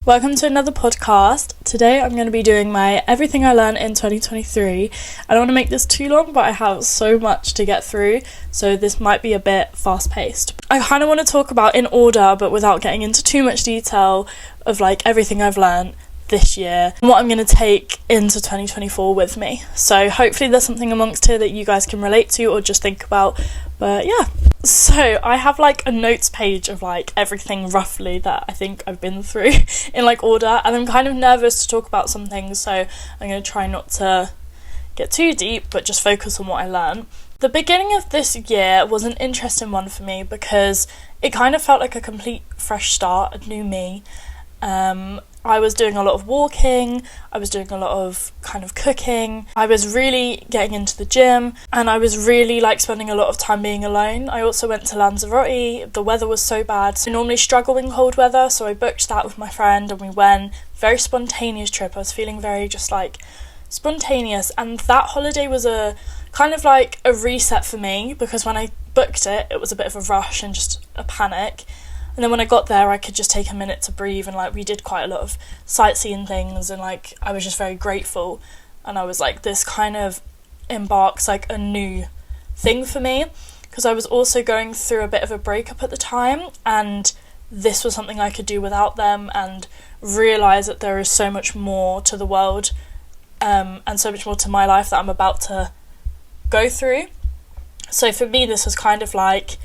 Welcome to another podcast. Today I'm going to be doing my everything I learned in 2023. I don't want to make this too long, but I have so much to get through, so this might be a bit fast-paced. I kind of want to talk about in order, but without getting into too much detail of like everything I've learned this year and what I'm going to take into 2024 with me. So hopefully there's something amongst here that you guys can relate to or just think about. But yeah. So I have like a notes page of like everything roughly that I think I've been through in like order, and I'm kind of nervous to talk about some things, so I'm going to try not to get too deep but just focus on what I learned. The beginning of this year was an interesting one for me because it kind of felt like a complete fresh start, a new me. I was doing a lot of walking, I was doing a lot of kind of cooking, I was really getting into the gym, and I was really like spending a lot of time being alone. I also went to Lanzarote. The weather was so bad, so I normally struggle in cold weather, so I booked that with my friend and we went. Very spontaneous trip. I was feeling very just like spontaneous, and that holiday was a kind of like a reset for me because when I booked it, it was a bit of a rush and just a panic. And then when I got there, I could just take a minute to breathe, and like we did quite a lot of sightseeing things, and like I was just very grateful. And I was like, this kind of embarks like a new thing for me, because I was also going through a bit of a breakup at the time, and this was something I could do without them, and realise that there is so much more to the world, and so much more to my life that I'm about to go through. So for me, this was kind of like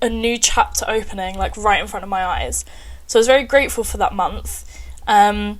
a new chapter opening, like right in front of my eyes. So I was very grateful for that month, and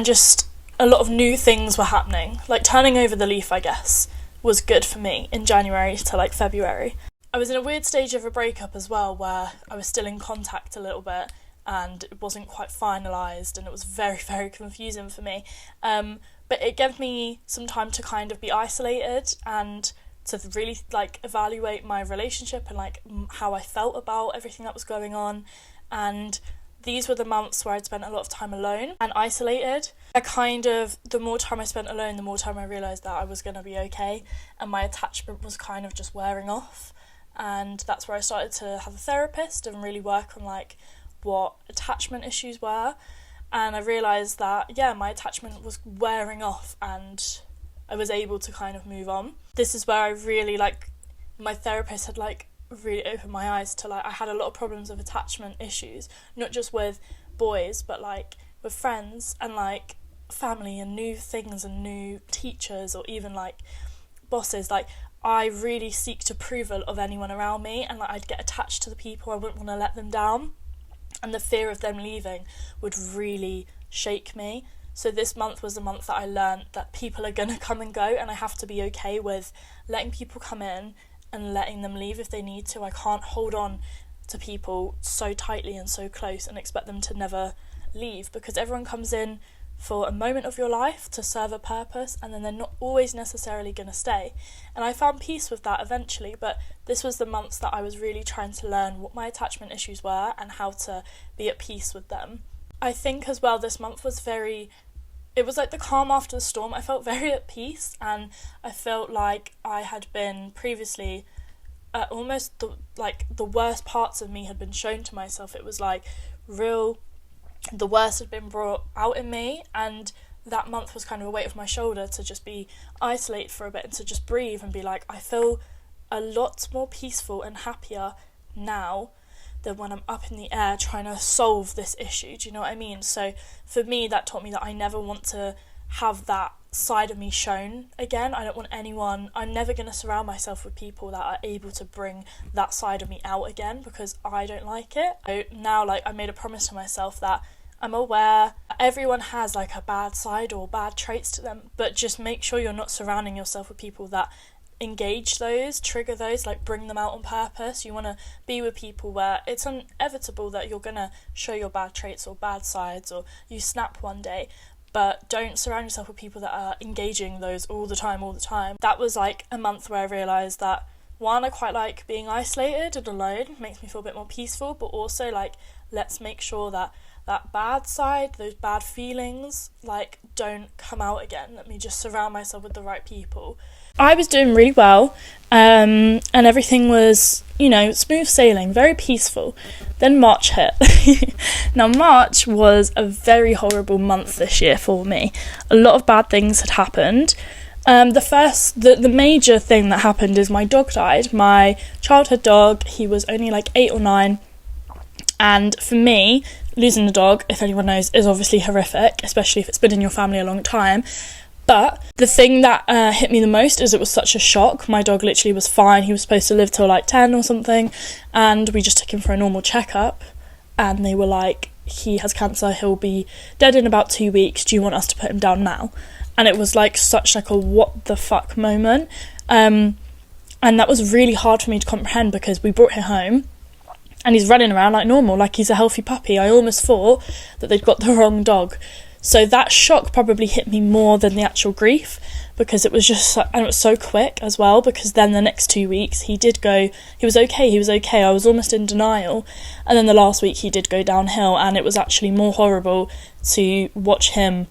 just a lot of new things were happening, like turning over the leaf, I guess, was good for me in January to like February. I was in a weird stage of a breakup as well, where I was still in contact a little bit and it wasn't quite finalised, and it was very, very confusing for me, but it gave me some time to kind of be isolated and to really like evaluate my relationship and like how I felt about everything that was going on. And these were the months where I'd spent a lot of time alone and isolated. The more time I spent alone, the more time I realised that I was going to be okay, and my attachment was kind of just wearing off. And that's where I started to have a therapist and really work on like what attachment issues were. And I realised that my attachment was wearing off, and I was able to kind of move on. This is where I really like, my therapist had like really opened my eyes to like, I had a lot of problems with attachment issues, not just with boys, but like with friends and like family and new things and new teachers or even like bosses. Like I really seeked approval of anyone around me, and like I'd get attached to the people. I wouldn't want to let them down, and the fear of them leaving would really shake me. So this month was the month that I learned that people are going to come and go, and I have to be okay with letting people come in and letting them leave if they need to. I can't hold on to people so tightly and so close and expect them to never leave, because everyone comes in for a moment of your life to serve a purpose, and then they're not always necessarily going to stay. And I found peace with that eventually, but this was the months that I was really trying to learn what my attachment issues were and how to be at peace with them. I think as well this month was it was like the calm after the storm. I felt very at peace, and I felt like I had been previously almost the worst parts of me had been shown to myself. It was like the worst had been brought out in me, and that month was kind of a weight off my shoulder to just be isolated for a bit and to just breathe and be like, I feel a lot more peaceful and happier now than when I'm up in the air trying to solve this issue. Do you know what I mean? So for me, that taught me that I never want to have that side of me shown again. I don't want anyone, I'm never going to surround myself with people that are able to bring that side of me out again, because I don't like it. So now like I made a promise to myself that I'm aware everyone has like a bad side or bad traits to them, but just make sure you're not surrounding yourself with people that engage those, trigger those, like bring them out on purpose. You want to be with people where it's inevitable that you're going to show your bad traits or bad sides, or you snap one day, but don't surround yourself with people that are engaging those all the time. That was like a month where I realised that, one, I quite like being isolated and alone, makes me feel a bit more peaceful, but also like let's make sure that that bad side, those bad feelings, like don't come out again. Let me just surround myself with the right people. I was doing really well, and everything was, smooth sailing, very peaceful. Then March hit. Now, March was a very horrible month this year for me. A lot of bad things had happened. The major thing that happened is my dog died. My childhood dog, he was only like 8 or 9. And for me, losing a dog, if anyone knows, is obviously horrific, especially if it's been in your family a long time. But the thing that hit me the most is it was such a shock. My dog literally was fine. He was supposed to live till like 10 or something. And we just took him for a normal checkup. And they were like, he has cancer. He'll be dead in about 2 weeks. Do you want us to put him down now? And it was like such like a what the fuck moment. And that was really hard for me to comprehend because we brought him home. And he's running around like normal, like he's a healthy puppy. I almost thought that they'd got the wrong dog. So that shock probably hit me more than the actual grief, because it was just, and it was so quick as well, because then the next 2 weeks he was okay. I was almost in denial. And then the last week he did go downhill, and it was actually more horrible to watch him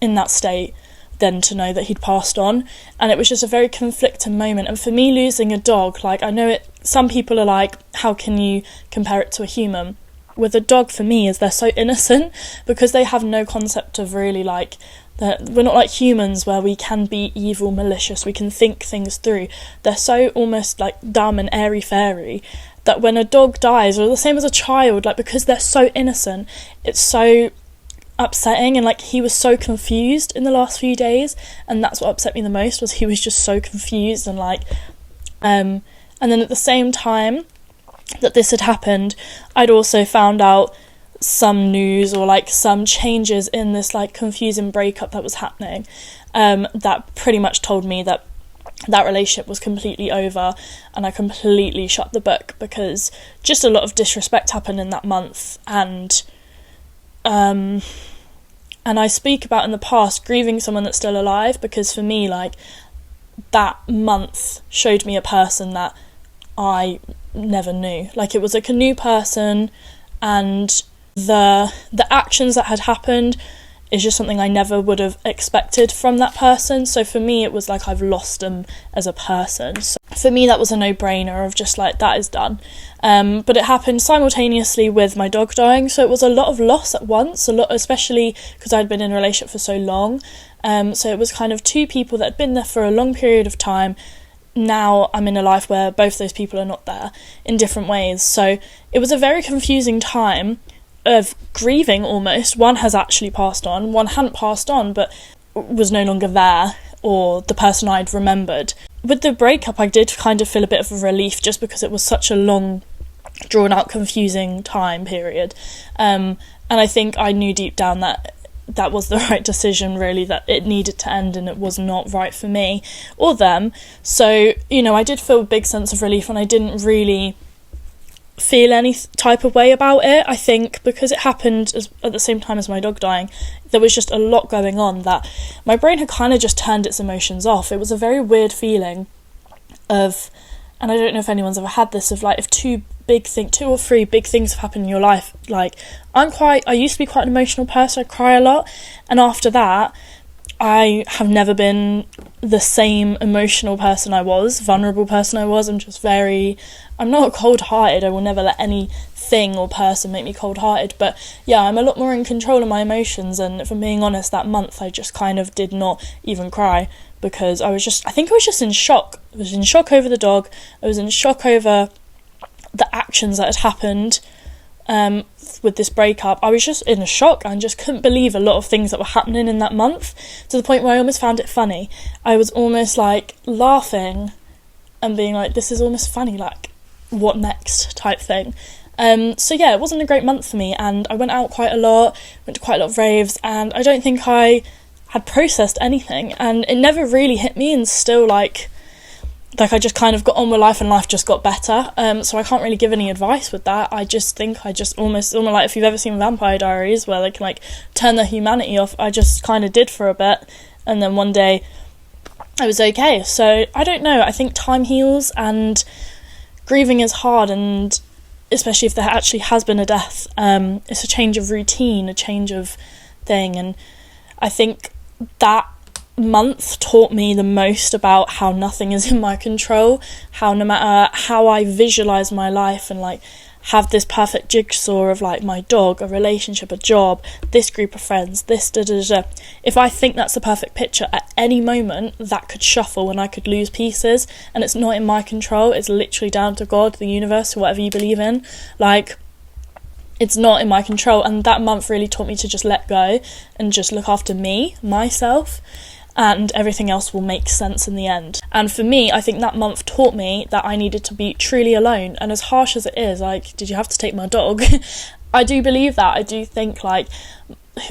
in that state than to know that he'd passed on. And it was just a very conflicting moment. And for me, losing a dog, like, I know some people are like, how can you compare it to a human? With a dog, for me, is they're so innocent, because they have no concept of really like that. We're not like humans where we can be evil, malicious, we can think things through. They're so almost like dumb and airy fairy that when a dog dies, or the same as a child, like, because they're so innocent, it's so upsetting. And like, he was so confused in the last few days, and that's what upset me the most, was he was just so confused. And like and then at the same time that this had happened, I'd also found out some news, or like some changes in this like confusing breakup that was happening, that pretty much told me that relationship was completely over, and I completely shut the book, because just a lot of disrespect happened in that month. And I speak about in the past grieving someone that's still alive, because for me, like, that month showed me a person that I never knew. Like, it was like a new person, and the actions that had happened is just something I never would have expected from that person. So for me, it was like I've lost them as a person. So for me, that was a no-brainer of just like, that is done. But it happened simultaneously with my dog dying, so it was a lot of loss at once, especially because I'd been in a relationship for so long. So it was kind of two people that had been there for a long period of time. Now I'm in a life where both those people are not there, in different ways. So it was a very confusing time of grieving almost. One has actually passed on, one hadn't passed on but was no longer there, or the person I'd remembered. With the breakup, I did kind of feel a bit of a relief, just because it was such a long, drawn out, confusing time period. And I think I knew deep down that was the right decision, really, that it needed to end, and it was not right for me or them. So, I did feel a big sense of relief, and I didn't really feel any type of way about it. I think because it happened at the same time as my dog dying, there was just a lot going on that my brain had kind of just turned its emotions off. It was a very weird feeling of, and I don't know if anyone's ever had this, of like, if two or three big things have happened in your life. Like, I used to be quite an emotional person. I cry a lot, and after that I have never been the same emotional person I was, vulnerable person I was. I'm not cold-hearted. I will never let anything or person make me cold-hearted, but yeah, I'm a lot more in control of my emotions. And if I'm being honest, that month I just kind of did not even cry, because I think I was just in shock. I was in shock over the dog. I was in shock over the actions that had happened with this breakup. I was just in a shock and just couldn't believe a lot of things that were happening in that month, to the point where I almost found it funny. I was almost like laughing and being like, this is almost funny, like, what next type thing. So yeah, it wasn't a great month for me, and I went out quite a lot, went to quite a lot of raves, and I don't think I had processed anything, and it never really hit me, and still like I just kind of got on with life, and life just got better. So I can't really give any advice with that. I just think almost like, if you've ever seen Vampire Diaries, where they can like turn their humanity off, I just kind of did for a bit, and then one day I was okay. So I don't know, I think time heals, and grieving is hard, and especially if there actually has been a death, it's a change of routine, a change of thing, and I think that month taught me the most about how nothing is in my control, how no matter how I visualize my life and like have this perfect jigsaw of like my dog, a relationship, a job, this group of friends, this if I think that's the perfect picture, at any moment that could shuffle and I could lose pieces, and it's not in my control. It's literally down to God, the universe, whatever you believe in. Like, it's not in my control. And that month really taught me to just let go and just look after me, myself, and everything else will make sense in the end. And for me, I think that month taught me that I needed to be truly alone. And as harsh as it is, like, did you have to take my dog? I do believe that. I do think, like,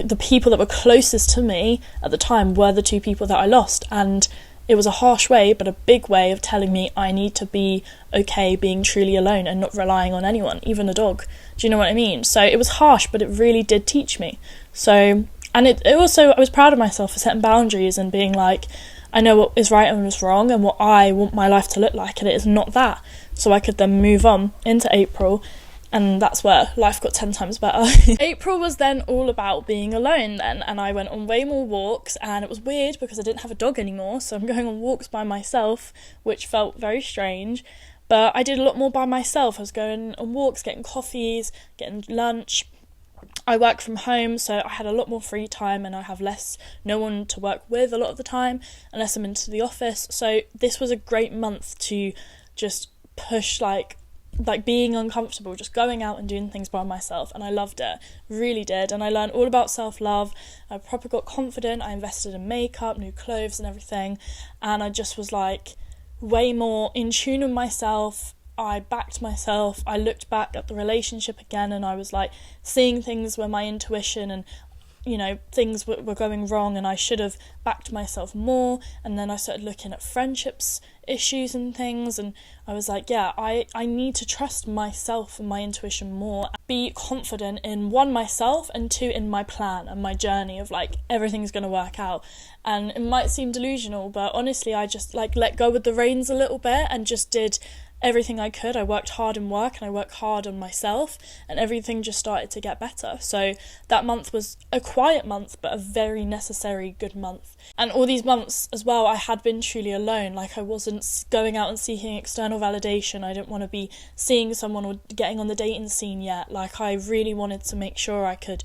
the people that were closest to me at the time were the two people that I lost. And it was a harsh way, but a big way of telling me I need to be okay being truly alone and not relying on anyone, even a dog. Do you know what I mean? So it was harsh, but it really did teach me. So... And it also, I was proud of myself for setting boundaries and being like, I know what is right and what is wrong and what I want my life to look like, and it is not that. So I could then move on into April, and that's where life got 10 times better. April was then all about being alone then, and I went on way more walks, and it was weird because I didn't have a dog anymore, so I'm going on walks by myself, which felt very strange. But I did a lot more by myself. I was going on walks, getting coffees, getting lunch. I work from home, so I had a lot more free time, and I have no one to work with a lot of the time unless I'm into the office. So this was a great month to just push like being uncomfortable, just going out and doing things by myself, and I loved it, really did. And I learned all about self-love. I proper got confident. I invested in makeup, new clothes and everything, and I just was like way more in tune with myself. I backed myself. I looked back at the relationship again, and I was like seeing things where my intuition and, you know, things were going wrong, and I should have backed myself more. And then I started looking at friendships issues and things, and I was like, yeah, I need to trust myself and my intuition more, be confident in, one, myself, and two, in my plan and my journey of like everything's going to work out. And it might seem delusional, but honestly I just like let go with the reins a little bit and just did everything I could. I worked hard in work and I worked hard on myself, and everything just started to get better. So that month was a quiet month, but a very necessary good month. And all these months as well, I had been truly alone. Like, I wasn't going out and seeking external validation. I didn't want to be seeing someone or getting on the dating scene yet. Like, I really wanted to make sure I could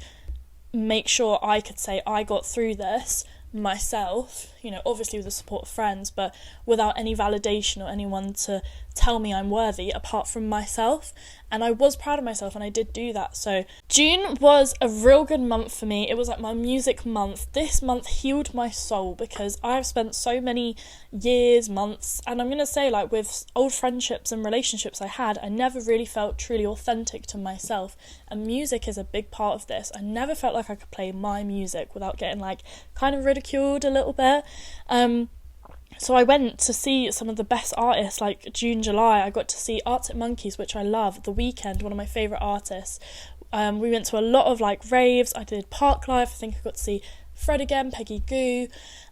say I got through this myself, you know, obviously with the support of friends, but without any validation or anyone to tell me I'm worthy apart from myself. And I was proud of myself, and I did do that. So June was a real good month for me. It was like my music month. This month healed my soul because I've spent so many years, months, and I'm gonna say, like, with old friendships and relationships I had, I never really felt truly authentic to myself, and music is a big part of this. I never felt like I could play my music without getting like kind of ridiculed a little bit. So I went to see some of the best artists, like June, July. I got to see Arctic Monkeys, which I love, The Weeknd, one of my favourite artists. We went to a lot of like raves. I did Park Life. I think I got to see Fred again, Peggy Goo.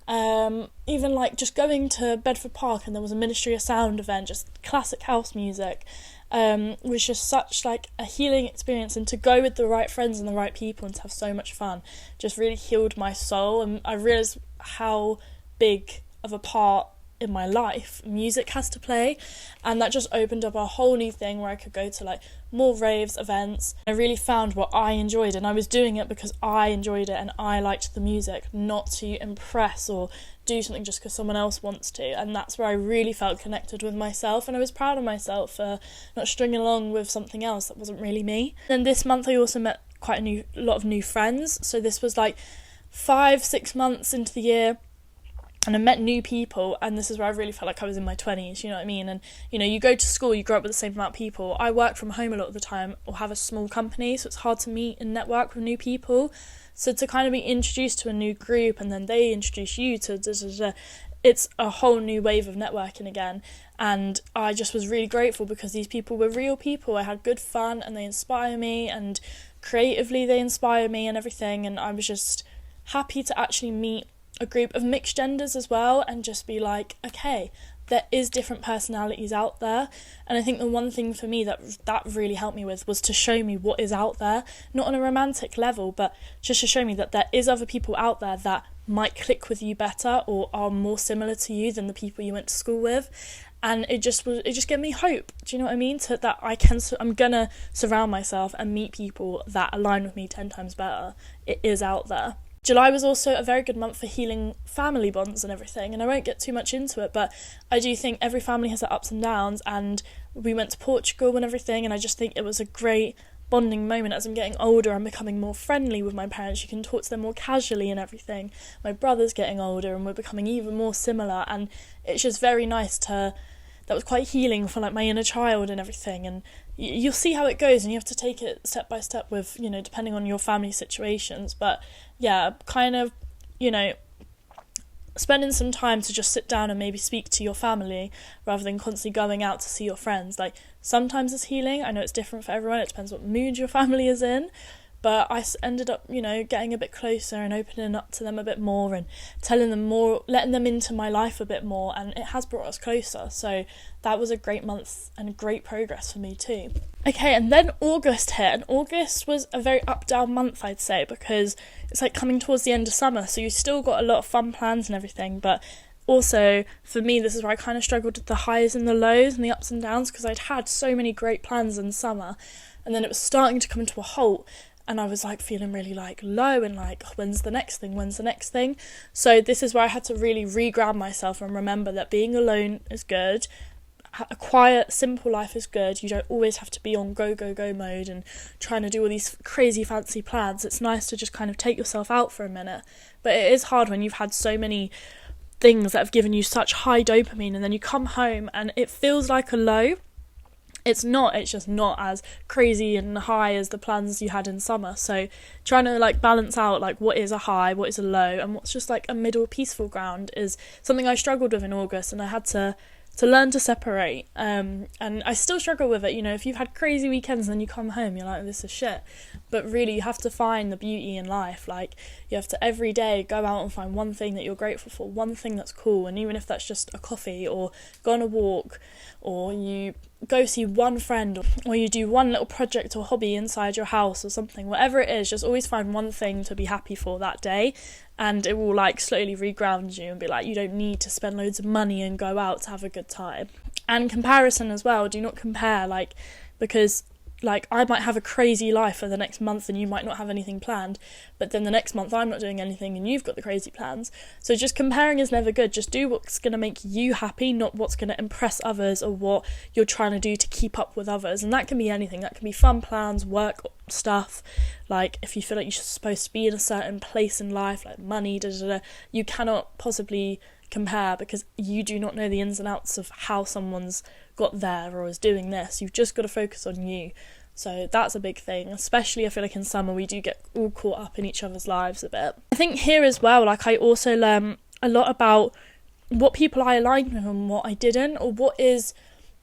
Even like just going to Bedford Park, and there was a Ministry of Sound event, just classic house music. Was just such like a healing experience, and to go with the right friends and the right people and to have so much fun just really healed my soul. And I realised how big of a part in my life music has to play, and that just opened up a whole new thing where I could go to like more raves, events. I really found what I enjoyed, and I was doing it because I enjoyed it and I liked the music, not to impress or do something just because someone else wants to. And that's where I really felt connected with myself, and I was proud of myself for not stringing along with something else that wasn't really me. And this month I also met quite a lot of new friends. So this was like 5-6 months into the year, and I met new people, and this is where I really felt like I was in my 20s, you know what I mean? And, you know, you go to school, you grow up with the same amount of people. I work from home a lot of the time, or have a small company, so it's hard to meet and network with new people. So to kind of be introduced to a new group, and then they introduce you to it's a whole new wave of networking again. And I just was really grateful because these people were real people. I had good fun, and they inspire me, and creatively they inspire me and everything. And I was just happy to actually meet a group of mixed genders as well, and just be like, okay, there is different personalities out there. And I think the one thing for me that really helped me with was to show me what is out there, not on a romantic level, but just to show me that there is other people out there that might click with you better or are more similar to you than the people you went to school with. And it just gave me hope. Do you know what I mean? That I'm gonna surround myself and meet people that align with me 10 times better. It is out there. July was also a very good month for healing family bonds and everything, and I won't get too much into it, but I do think every family has their ups and downs, and we went to Portugal and everything, and I just think it was a great bonding moment. As I'm getting older, I'm becoming more friendly with my parents. You can talk to them more casually and everything. My brother's getting older and we're becoming even more similar, and it's just very nice that was quite healing for like my inner child and everything. And you'll see how it goes, and you have to take it step by step with, you know, depending on your family situations. But yeah, kind of, you know, spending some time to just sit down and maybe speak to your family rather than constantly going out to see your friends. Like, sometimes it's healing. I know it's different for everyone. It depends what mood your family is in. But I ended up, you know, getting a bit closer and opening up to them a bit more and telling them more, letting them into my life a bit more, and it has brought us closer. So that was a great month and great progress for me too. Okay, and then August hit, and August was a very up-down month, I'd say, because it's like coming towards the end of summer, so you still got a lot of fun plans and everything, but also, for me, this is where I kind of struggled with the highs and the lows and the ups and downs, because I'd had so many great plans in summer, and then it was starting to come to a halt. And I was like feeling really like low and like, when's the next thing? So this is where I had to really re-ground myself and remember that being alone is good. A quiet, simple life is good. You don't always have to be on go mode and trying to do all these crazy fancy plans. It's nice to just kind of take yourself out for a minute. But it is hard when you've had so many things that have given you such high dopamine, and then you come home and it feels like a low. It's just not as crazy and high as the plans you had in summer. So trying to like balance out like what is a high, what is a low, and what's just like a middle peaceful ground is something I struggled with in August, and I had to learn to separate. And I still struggle with it. You know, if you've had crazy weekends and then you come home, you're like, this is shit. But really, you have to find the beauty in life. Like, you have to every day go out and find one thing that you're grateful for, one thing that's cool. And even if that's just a coffee, or go on a walk, or you go see one friend, or you do one little project or hobby inside your house or something, whatever it is, just always find one thing to be happy for that day, and it will like slowly reground you and be like, you don't need to spend loads of money and go out to have a good time. And comparison as well, do not compare, like, because like I might have a crazy life for the next month and you might not have anything planned, but then the next month I'm not doing anything and you've got the crazy plans. So just comparing is never good. Just do what's going to make you happy, not what's going to impress others or what you're trying to do to keep up with others. And that can be anything. That can be fun plans, work stuff, like if you feel like you're supposed to be in a certain place in life, like money, you cannot possibly compare, because you do not know the ins and outs of how someone's got there or is doing this. You've just got to focus on you. So that's a big thing, especially I feel like in summer we do get all caught up in each other's lives a bit. I think here as well, like I also learn a lot about what people I aligned with and what I didn't, or what is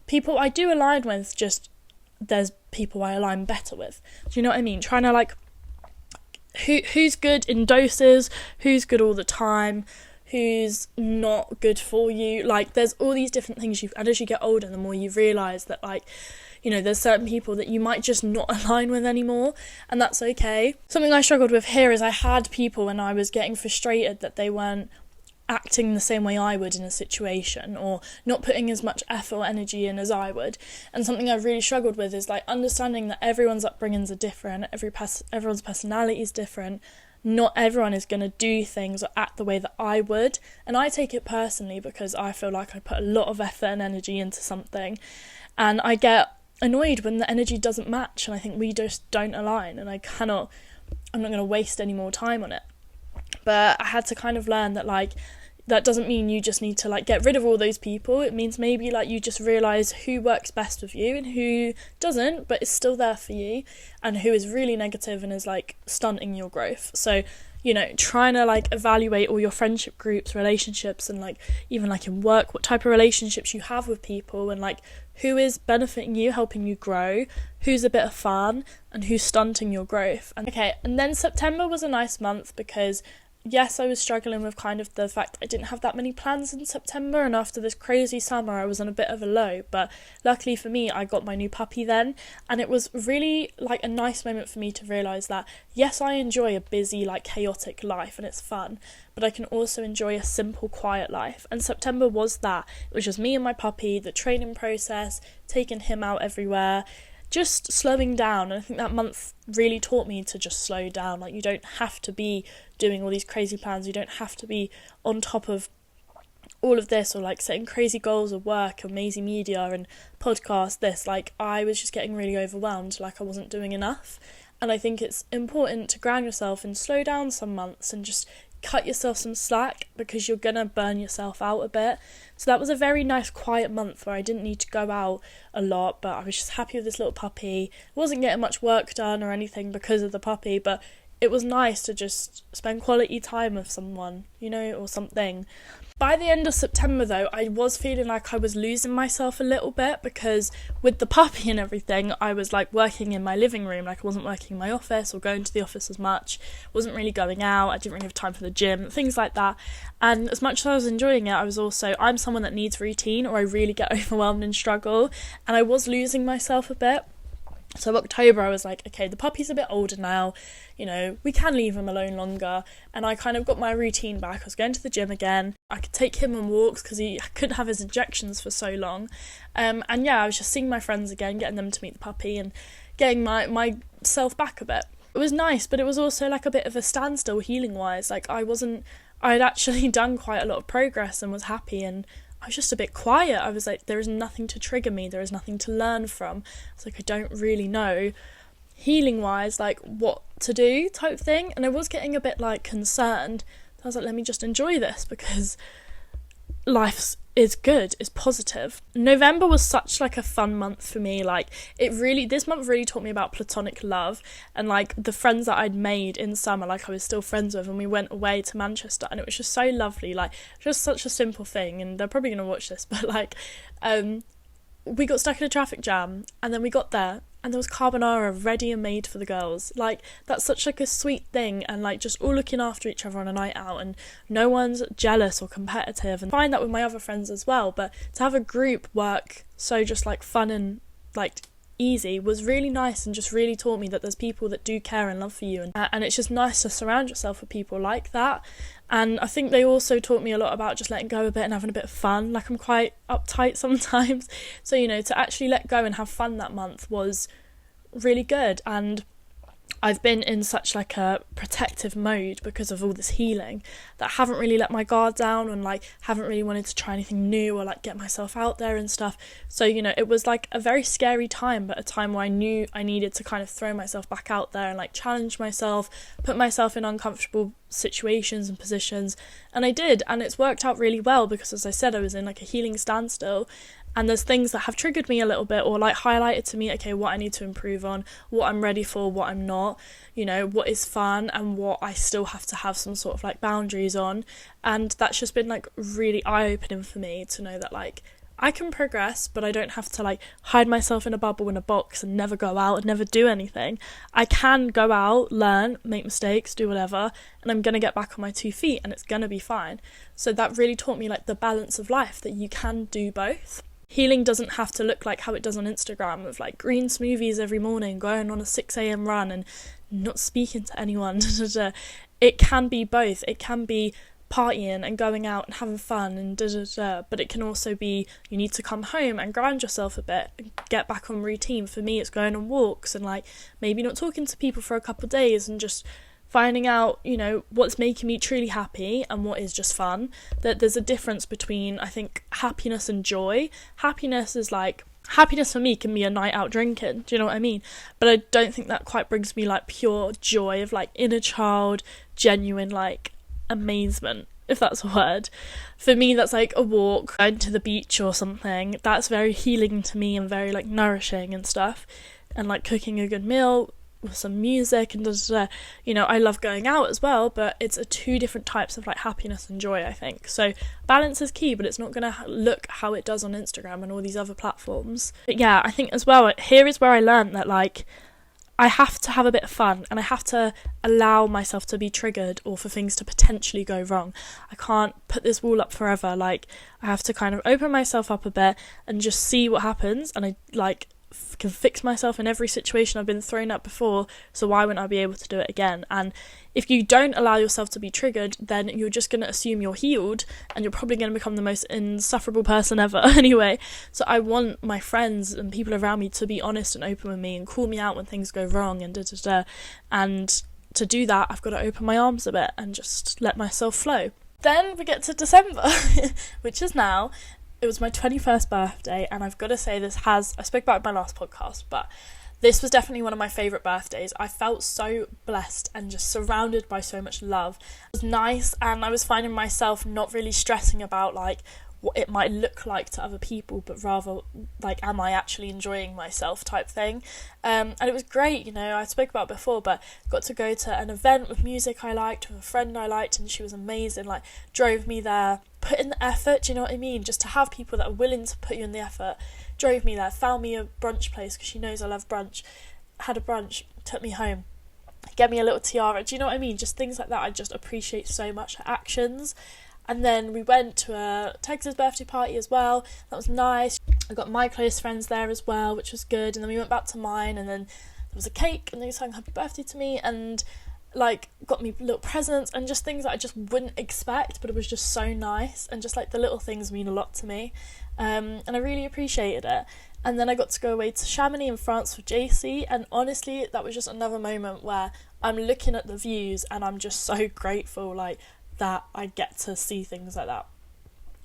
people I do align with, just there's people I align better with. Do you know what I mean? Trying to like who's good in doses, who's good all the time, who's not good for you. Like there's all these different things and as you get older, the more you realise that, like, you know, there's certain people that you might just not align with anymore, and that's okay. Something I struggled with here is I had people when I was getting frustrated that they weren't acting the same way I would in a situation, or not putting as much effort or energy in as I would. And something I've really struggled with is like understanding that everyone's upbringings are different, everyone's personality is different. Not everyone is going to do things or act the way that I would, and I take it personally because I feel like I put a lot of effort and energy into something, and I get annoyed when the energy doesn't match, and I think we just don't align, and I'm not going to waste any more time on it. But I had to kind of learn that, like, that doesn't mean you just need to like get rid of all those people. It means maybe like you just realise who works best with you and who doesn't, but is still there for you, and who is really negative and is like stunting your growth. So, you know, trying to like evaluate all your friendship groups, relationships, and like even like in work, what type of relationships you have with people, and like who is benefiting you, helping you grow, who's a bit of fun, and who's stunting your growth. And then September was a nice month because yes, I was struggling with kind of the fact I didn't have that many plans in September, and after this crazy summer I was on a bit of a low, but luckily for me I got my new puppy then, and it was really like a nice moment for me to realise that yes, I enjoy a busy, like chaotic life and it's fun, but I can also enjoy a simple, quiet life, and September was that. It was just me and my puppy, the training process, taking him out everywhere, just slowing down. And I think that month really taught me to just slow down. Like, you don't have to be doing all these crazy plans, you don't have to be on top of all of this, or like setting crazy goals of work, amazing media and podcast, this. Like, I was just getting really overwhelmed, like I wasn't doing enough. And I think it's important to ground yourself and slow down some months and just cut yourself some slack, because you're gonna burn yourself out a bit. So that was a very nice quiet month where I didn't need to go out a lot, but I was just happy with this little puppy. I wasn't getting much work done or anything because of the puppy, but it was nice to just spend quality time with someone, you know, or something. By the end of September though, I was feeling like I was losing myself a little bit, because with the puppy and everything, I was like working in my living room, like I wasn't working in my office or going to the office as much, wasn't really going out, I didn't really have time for the gym, things like that. And as much as I was enjoying it, I'm someone that needs routine, or I really get overwhelmed and struggle, and I was losing myself a bit. So October I was like, okay, the puppy's a bit older now, you know, we can leave him alone longer, and I kind of got my routine back. I was going to the gym again, I could take him on walks because I couldn't have his injections for so long, and yeah, I was just seeing my friends again, getting them to meet the puppy and getting myself back a bit. It was nice, but it was also like a bit of a standstill healing wise. Like, I'd actually done quite a lot of progress and was happy, and I was just a bit quiet. I was like, there is nothing to trigger me, there is nothing to learn from. It's like, I don't really know, healing wise, like what to do type thing. And I was getting a bit like concerned. I was like, let me just enjoy this, because life is good, it's positive. November was such like a fun month for me. Like, this month really taught me about platonic love, and like the friends that I'd made in summer, like I was still friends with, and we went away to Manchester, and it was just so lovely. Like, just such a simple thing, and they're probably gonna watch this, but like we got stuck in a traffic jam, and then we got there and there was carbonara ready and made for the girls. Like, that's such like a sweet thing, and like just all looking after each other on a night out, and no one's jealous or competitive. And I find that with my other friends as well, but to have a group work so just like fun and like easy was really nice, and just really taught me that there's people that do care and love for you, and it's just nice to surround yourself with people like that. And I think they also taught me a lot about just letting go a bit and having a bit of fun. Like, I'm quite uptight sometimes, so you know, to actually let go and have fun that month was really good. And I've been in such like a protective mode because of all this healing, that I haven't really let my guard down, and like haven't really wanted to try anything new or like get myself out there and stuff. So, you know, it was like a very scary time, but a time where I knew I needed to kind of throw myself back out there and like challenge myself, put myself in uncomfortable situations and positions, and I did, and it's worked out really well, because as I said, I was in like a healing standstill, and there's things that have triggered me a little bit, or like highlighted to me, okay, what I need to improve on, what I'm ready for, what I'm not, you know, what is fun and what I still have to have some sort of like boundaries on. And that's just been like really eye-opening for me to know that like I can progress, but I don't have to like hide myself in a bubble in a box and never go out and never do anything. I can go out, learn, make mistakes, do whatever, and I'm gonna get back on my 2 feet, and it's gonna be fine. So that really taught me like the balance of life, that you can do both. Healing doesn't have to look like how it does on Instagram, with like green smoothies every morning, going on a 6 a.m. run and not speaking to anyone. It can be both. It can be partying and going out and having fun and but it can also be, you need to come home and ground yourself a bit and get back on routine. For me, it's going on walks and like maybe not talking to people for a couple of days, and just finding out, you know, what's making me truly happy and what is just fun. That there's a difference between, I think, happiness and joy. Happiness for me can be a night out drinking, do you know what I mean? But I don't think that quite brings me like pure joy of like inner child, genuine like amazement, if that's a word. For me, that's like a walk, going to the beach or something. That's very healing to me and very like nourishing and stuff. And like cooking a good meal with some music and you know, I love going out as well, but it's a 2 different types of like happiness and joy, I think. So balance is key, but it's not going to look how it does on Instagram and all these other platforms. But yeah, I think as well, here is where I learned that like I have to have a bit of fun, and I have to allow myself to be triggered or for things to potentially go wrong. I can't put this wall up forever. Like, I have to kind of open myself up a bit and just see what happens, and I can fix myself in every situation I've been thrown at before, so why wouldn't I be able to do it again? And if you don't allow yourself to be triggered, then you're just going to assume you're healed, and you're probably going to become the most insufferable person ever anyway. So I want my friends and people around me to be honest and open with me and call me out when things go wrong and and to do that, I've got to open my arms a bit and just let myself flow. Then we get to December, which is now. It was my 21st birthday, and I've got to say I spoke about it in my last podcast, but this was definitely one of my favourite birthdays. I felt so blessed and just surrounded by so much love. It was nice, and I was finding myself not really stressing about like what it might look like to other people, but rather like, am I actually enjoying myself type thing. And it was great, you know, I spoke about it before, but got to go to an event with music I liked, with a friend I liked, and she was amazing, like drove me there, put in the effort, do you know what I mean? Just to have people that are willing to put you in the effort, drove me there, found me a brunch place because she knows I love brunch, had a brunch, took me home, get me a little tiara, do you know what I mean? Just things like that I just appreciate so much, her actions. And then we went to a Texas birthday party as well. That was nice. I got my close friends there as well, which was good. And then we went back to mine, and then there was a cake, and they sang happy birthday to me, and like got me little presents and just things that I just wouldn't expect, but it was just so nice. And just like the little things mean a lot to me. And I really appreciated it. And then I got to go away to Chamonix in France with JC, and honestly, that was just another moment where I'm looking at the views and I'm just so grateful, like, that I get to see things like that.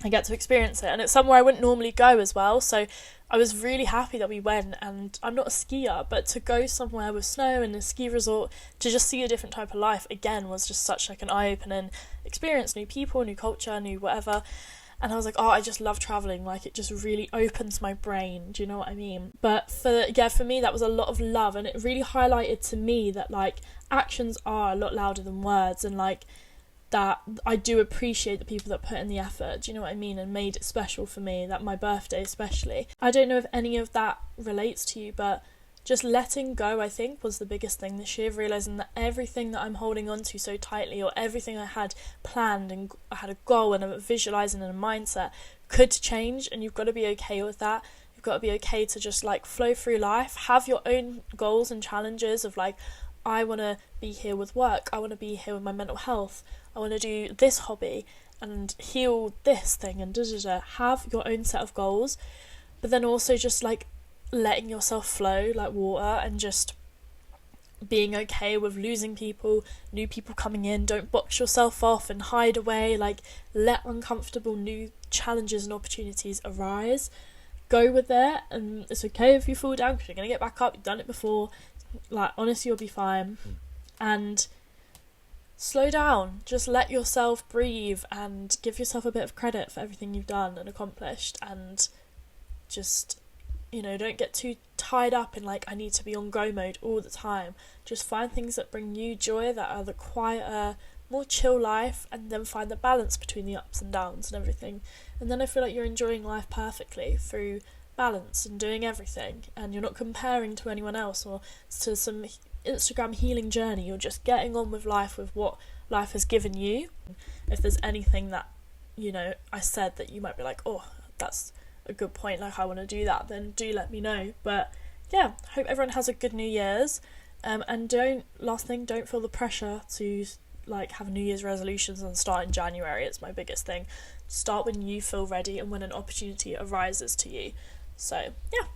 I get to experience it, and it's somewhere I wouldn't normally go as well, so I was really happy that we went. And I'm not a skier, but to go somewhere with snow and a ski resort to just see a different type of life again was just such like an eye-opening experience. New people, new culture, new whatever. And I was like, oh, I just love travelling, like it just really opens my brain, do you know what I mean? But for me that was a lot of love, and it really highlighted to me that like actions are a lot louder than words, and like that I do appreciate the people that put in the effort, do you know what I mean, and made it special for me, that my birthday especially. I don't know if any of that relates to you, but just letting go, I think, was the biggest thing this year, realising that everything that I'm holding on to so tightly, or everything I had planned and I had a goal and a visualising and a mindset, could change, and you've got to be okay with that. You've got to be okay to just like flow through life, have your own goals and challenges of like, I want to be here with work, I want to be here with my mental health, I want to do this hobby and heal this thing, and have your own set of goals, but then also just like letting yourself flow like water, and just being okay with losing people, new people coming in. Don't box yourself off and hide away, like let uncomfortable new challenges and opportunities arise. Go with it, and it's okay if you fall down because you're going to get back up, you've done it before. Like honestly, you'll be fine. And slow down, just let yourself breathe and give yourself a bit of credit for everything you've done and accomplished, and just, you know, don't get too tied up in like I need to be on go mode all the time. Just find things that bring you joy, that are the quieter, more chill life, and then find the balance between the ups and downs and everything. And then I feel like you're enjoying life perfectly through balance and doing everything, and you're not comparing to anyone else or to some Instagram healing journey. You're just getting on with life, with what life has given you. If there's anything that, you know, I said that you might be like, oh, that's a good point, like I want to do that, then do let me know. But yeah, hope everyone has a good New Year's, and don't feel the pressure to like have New Year's resolutions and start in January. It's my biggest thing. Start when you feel ready and when an opportunity arises to you. So yeah,